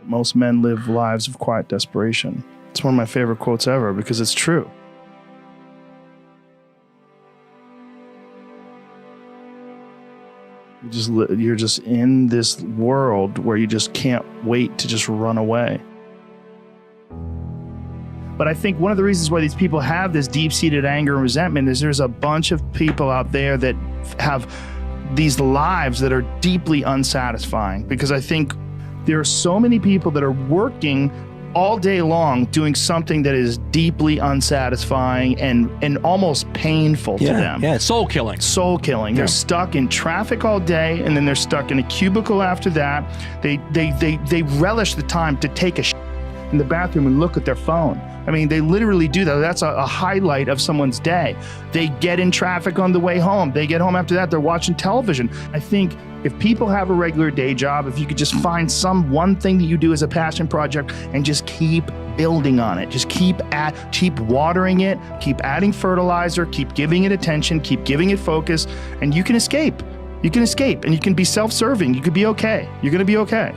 Most men live lives of quiet desperation. It's one of my favorite quotes ever because it's true. You're just in this world where you just can't wait to just run away. But I think one of the reasons why these people have this deep-seated anger and resentment is there's a bunch of people out there that have these lives that are deeply unsatisfying, because I think there are so many people that are working all day long doing something that is deeply unsatisfying and almost painful to them. Yeah, soul killing. Soul killing. They're stuck in traffic all day, and then they're stuck in a cubicle after that. They relish the time to take a in the bathroom and look at their phone. I mean, they literally do that. That's a highlight of someone's day. They get in traffic on the way home. They get home after that, they're watching television. I think if people have a regular day job, if you could just find one thing that you do as a passion project and just keep building on it, just keep watering it, keep adding fertilizer, keep giving it attention, keep giving it focus, and you can escape. You can escape, and you can be self-serving. You could be okay. You're gonna be okay.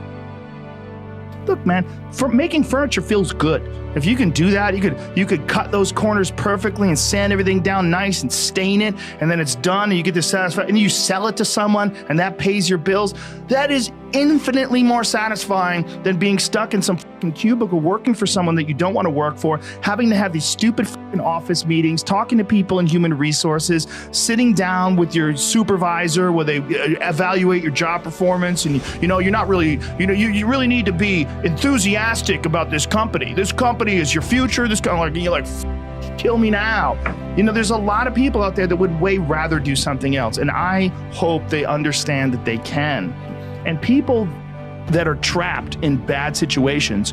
Look, man, making furniture feels good. If you can do that, you could cut those corners perfectly and sand everything down nice and stain it, and then it's done and you get dissatisfied and you sell it to someone and that pays your bills. That is infinitely more satisfying than being stuck in some fucking cubicle working for someone that you don't want to work for, having to have these stupid fucking office meetings, talking to people in human resources, sitting down with your supervisor where they evaluate your job performance, and you're not really, you really need to be enthusiastic about this company. This company is your future. This kind of you're like, kill me now. There's a lot of people out there that would way rather do something else, and I hope they understand that they can. And people that are trapped in bad situations,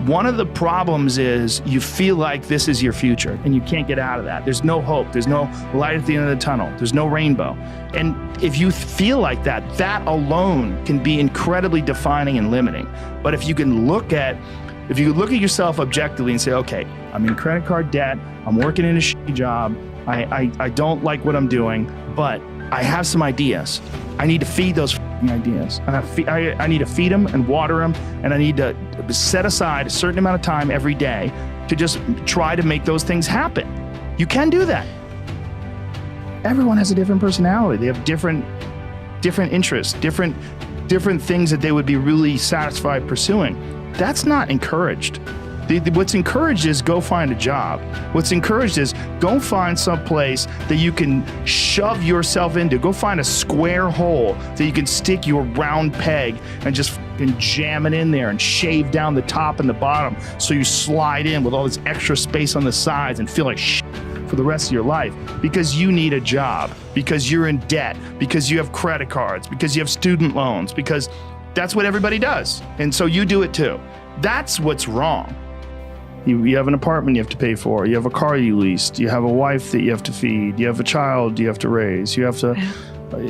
one of the problems is you feel like this is your future and you can't get out of that. There's no hope. There's no light at the end of the tunnel. There's no rainbow. And if you feel like that, that alone can be incredibly defining and limiting. But if you look at yourself objectively and say, okay, I'm in credit card debt, I'm working in a shitty job, I don't like what I'm doing, but I have some ideas. I need to feed those ideas. I need to feed them and water them, and I need to set aside a certain amount of time every day to just try to make those things happen. You can do that. Everyone has a different personality. They have different interests, different things that they would be really satisfied pursuing. That's not encouraged. What's encouraged is go find a job. What's encouraged is go find some place that you can shove yourself into. Go find a square hole that you can stick your round peg and just fucking jam it in there and shave down the top and the bottom so you slide in with all this extra space on the sides and feel like shit for the rest of your life because you need a job, because you're in debt, because you have credit cards, because you have student loans, because that's what everybody does. And so you do it too. That's what's wrong. You have an apartment you have to pay for. You have a car you leased. You have a wife that you have to feed. You have a child you have to raise. You have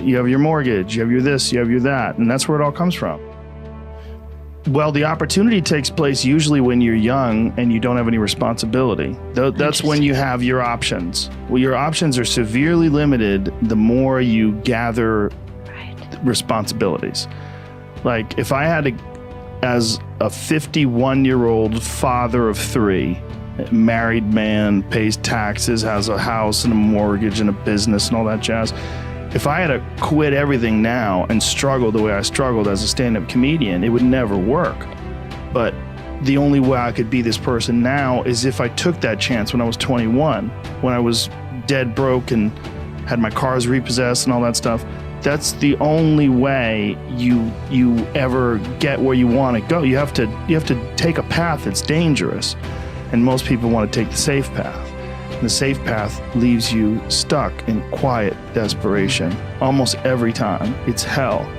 your mortgage. You have your this. You have your that. And that's where it all comes from. Well, the opportunity takes place usually when you're young and you don't have any responsibility. That's when you have your options. Well, your options are severely limited the more you gather responsibilities. Like if I had to, as a 51-year-old father of 3, married man, pays taxes, has a house and a mortgage and a business and all that jazz. If I had to quit everything now and struggle the way I struggled as a stand-up comedian, it would never work. But the only way I could be this person now is if I took that chance when I was 21, when I was dead broke and had my cars repossessed and all that stuff. That's the only way you ever get where you want to go. You have to take a path that's dangerous, and most people want to take the safe path. And the safe path leaves you stuck in quiet desperation almost every time. It's hell.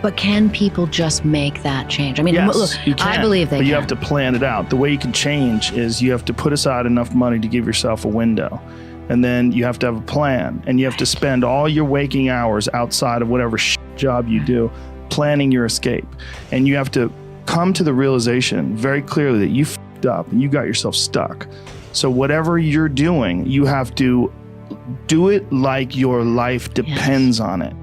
But can people just make that change? I mean, yes, look, you can, I believe they but can. you have to plan it out. The way you can change is you have to put aside enough money to give yourself a window. And then you have to have a plan, and you have to spend all your waking hours outside of whatever job you do planning your escape. And you have to come to the realization very clearly that you f***ed up and you got yourself stuck. So whatever you're doing, you have to do it like your life depends on it.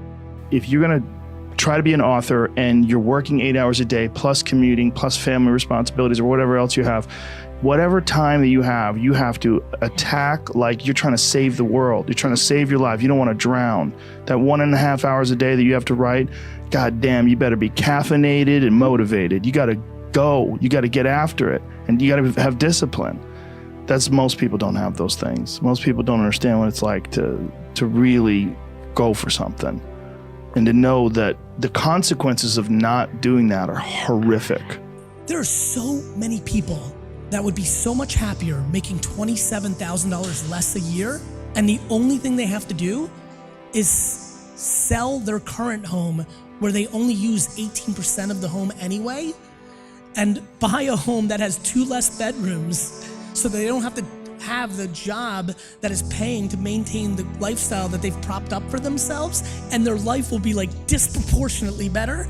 If you're going to try to be an author and you're working 8 hours a day plus commuting plus family responsibilities or whatever else you have, whatever time that you have to attack like you're trying to save the world. You're trying to save your life. You don't want to drown. That 1.5 hours a day that you have to write, God damn, you better be caffeinated and motivated. You got to go. You got to get after it. And you got to have discipline. Most people don't have those things. Most people don't understand what it's like to really go for something. And to know that the consequences of not doing that are horrific. There are so many people that would be so much happier making $27,000 less a year, and the only thing they have to do is sell their current home where they only use 18% of the home anyway, and buy a home that has 2 less bedrooms so that they don't have to have the job that is paying to maintain the lifestyle that they've propped up for themselves, and their life will be like disproportionately better.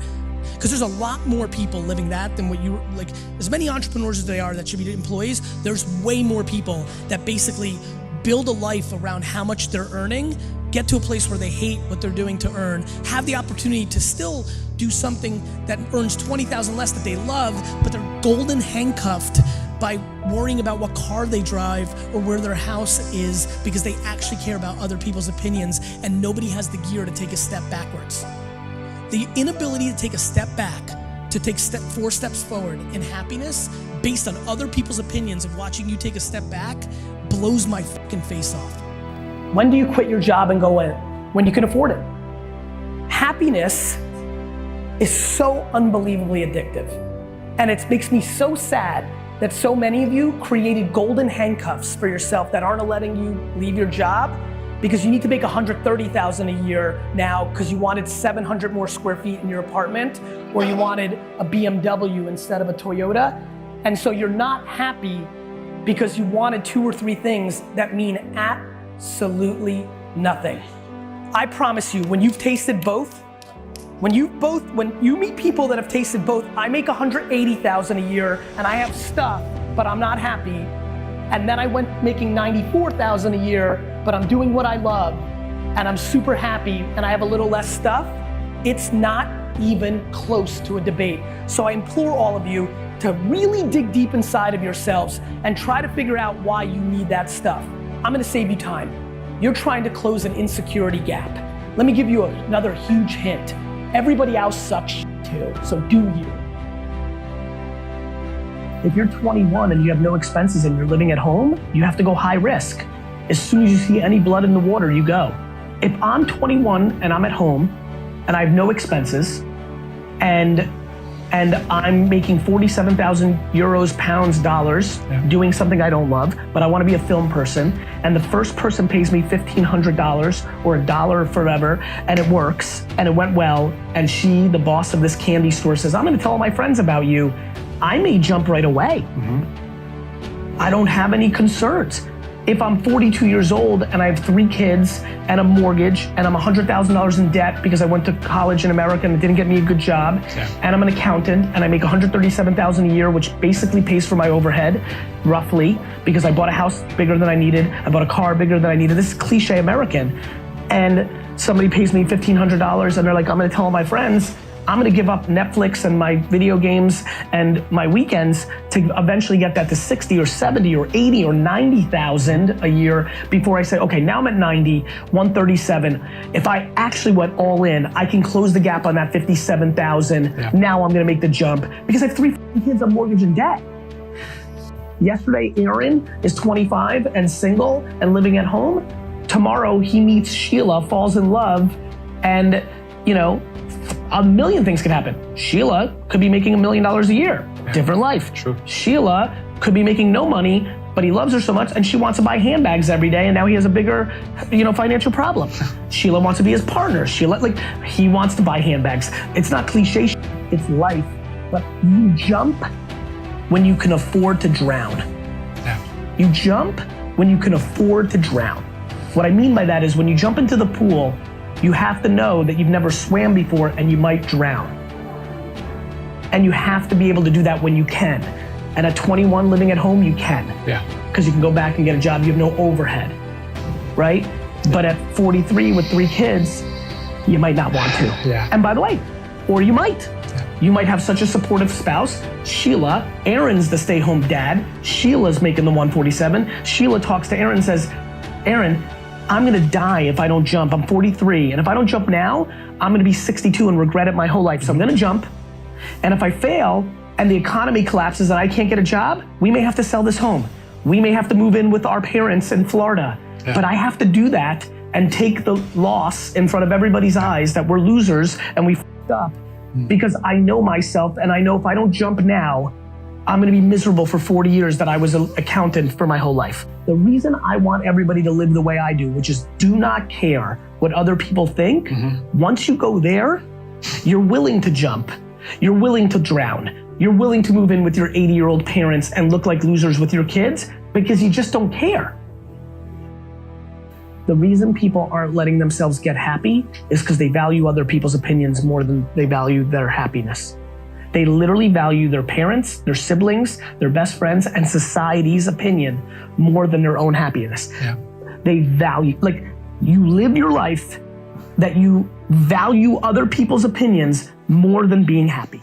Because there's a lot more people living that than what you, like, as many entrepreneurs as they are that should be employees, there's way more people that basically build a life around how much they're earning, get to a place where they hate what they're doing to earn, have the opportunity to still do something that earns $20,000 less that they love, but they're golden handcuffed by worrying about what car they drive or where their house is because they actually care about other people's opinions, and nobody has the gear to take a step backwards. The inability to take a step back, to take 4 steps forward in happiness based on other people's opinions of watching you take a step back blows my fucking face off. When do you quit your job and go in? When you can afford it. Happiness is so unbelievably addictive. And it makes me so sad that so many of you created golden handcuffs for yourself that aren't letting you leave your job because you need to make $130,000 a year now because you wanted 700 more square feet in your apartment, or you wanted a BMW instead of a Toyota. And so you're not happy because you wanted 2 or 3 things that mean absolutely nothing. I promise you, when you've tasted both, when you meet people that have tasted both, I make $180,000 a year and I have stuff, but I'm not happy. And then I went making $94,000 a year, but I'm doing what I love and I'm super happy and I have a little less stuff. It's not even close to a debate. So I implore all of you to really dig deep inside of yourselves and try to figure out why you need that stuff. I'm gonna save you time. You're trying to close an insecurity gap. Let me give you another huge hint. Everybody else sucks too, so do you. If you're 21 and you have no expenses and you're living at home, you have to go high risk. As soon as you see any blood in the water, you go. If I'm 21 and I'm at home and I have no expenses and I'm making 47,000 euros, pounds, dollars, doing something I don't love, but I want to be a film person, and the first person pays me $1,500 or $1 forever, and it works, and it went well, and she, the boss of this candy store, says, I'm gonna tell all my friends about you, I may jump right away. I don't have any concerns. If I'm 42 years old and I have 3 kids and a mortgage and I'm $100,000 in debt because I went to college in America and it didn't get me a good job, and I'm an accountant and I make $137,000 a year, which basically pays for my overhead, roughly, because I bought a house bigger than I needed, I bought a car bigger than I needed. This is cliche American. And somebody pays me $1,500 and they're like, I'm gonna tell all my friends, I'm gonna give up Netflix and my video games and my weekends to eventually get that to 60 or 70 or 80 or 90,000 a year before I say, okay, now I'm at 90, 137. If I actually went all in, I can close the gap on that 57,000. Now I'm gonna make the jump because I have 3 kids on mortgage and debt. Yesterday, Aaron is 25 and single and living at home. Tomorrow he meets Sheila, falls in love, and you know, a million things could happen. Sheila could be making $1 million a year. Different life. True. Sheila could be making no money, but he loves her so much and she wants to buy handbags every day, and now he has a bigger, financial problem. Sheila wants to be his partner. Sheila, he wants to buy handbags. It's not cliche, it's life. But you jump when you can afford to drown. You jump when you can afford to drown. What I mean by that is when you jump into the pool, you have to know that you've never swam before and you might drown. And you have to be able to do that when you can. And at 21 living at home, you can. Because you can go back and get a job, you have no overhead, right? But at 43 with 3 kids, you might not want to. And by the way, or you might. You might have such a supportive spouse. Sheila, Aaron's the stay-home dad. Sheila's making the 147. Sheila talks to Aaron and says, Aaron, I'm gonna die if I don't jump. I'm 43, and if I don't jump now, I'm gonna be 62 and regret it my whole life. So I'm gonna jump, and if I fail and the economy collapses and I can't get a job, we may have to sell this home. We may have to move in with our parents in Florida. Yeah. But I have to do that and take the loss in front of everybody's eyes that we're losers and we f***ed up. Because I know myself, and I know if I don't jump now, I'm gonna be miserable for 40 years that I was an accountant for my whole life. The reason I want everybody to live the way I do, which is do not care what other people think, once you go there, you're willing to jump, you're willing to drown, you're willing to move in with your 80-year-old parents and look like losers with your kids because you just don't care. The reason people aren't letting themselves get happy is because they value other people's opinions more than they value their happiness. They literally value their parents, their siblings, their best friends, and society's opinion more than their own happiness. Yeah. They value, like, you live your life that you value other people's opinions more than being happy.